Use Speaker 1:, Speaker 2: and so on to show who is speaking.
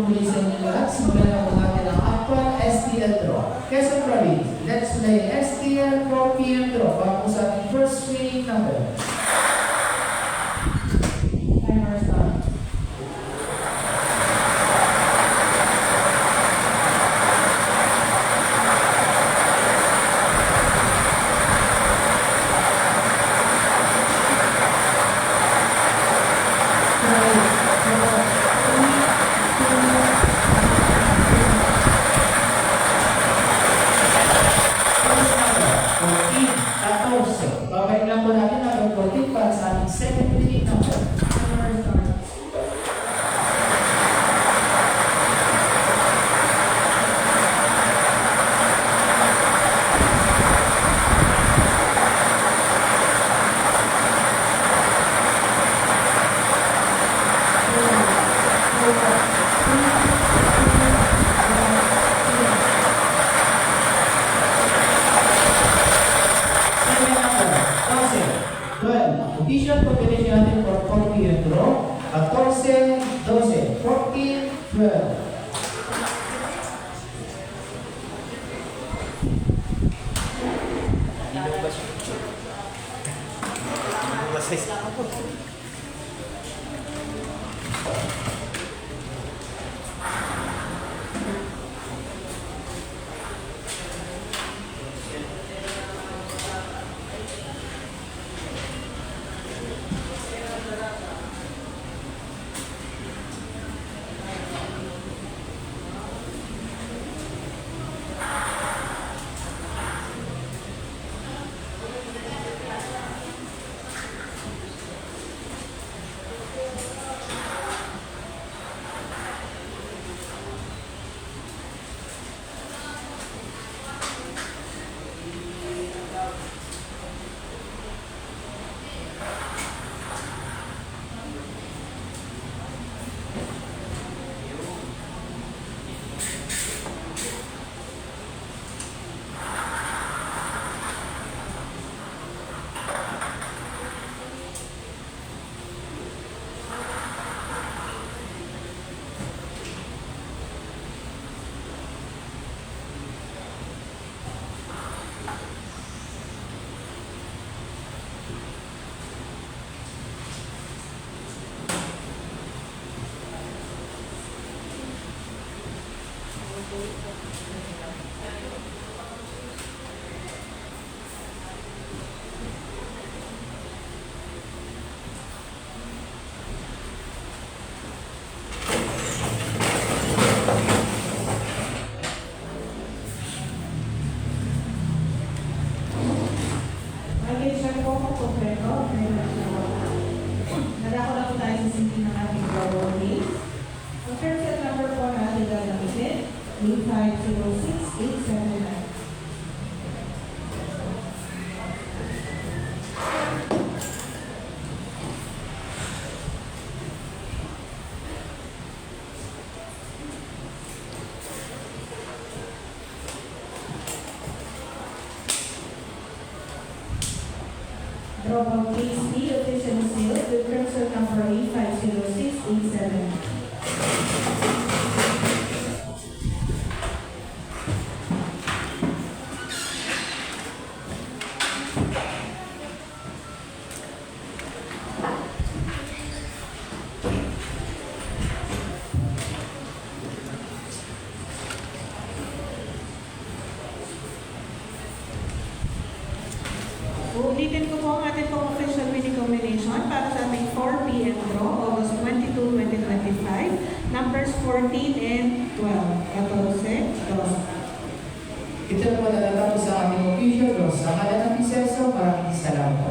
Speaker 1: po muli sa inyo lahat. Simulan na po natin ang Akpan STL draw. Quezon Province, let's play STL 4 PM draw para po sa ating first winning number. Timer start. Babalik lang po natin ang 14 para sa ating second winning number. Official combination natin for 4 PM draw, 14, 12, 14, 12.
Speaker 2: Nadako na po tayo sa sinti ng ating global case. Ang first set number po natin gagamitin, 8506879. Draw from case B, official sales with cursor number 850687. Ulitin ko po ang ating pong official winning combination para sa ating 4 PM draw, August 22, 2025, numbers 14 and 12, 14, 12.
Speaker 1: Ito po na natapos sa aming official draw. Sa kalan ng Piseso, maraming salamat.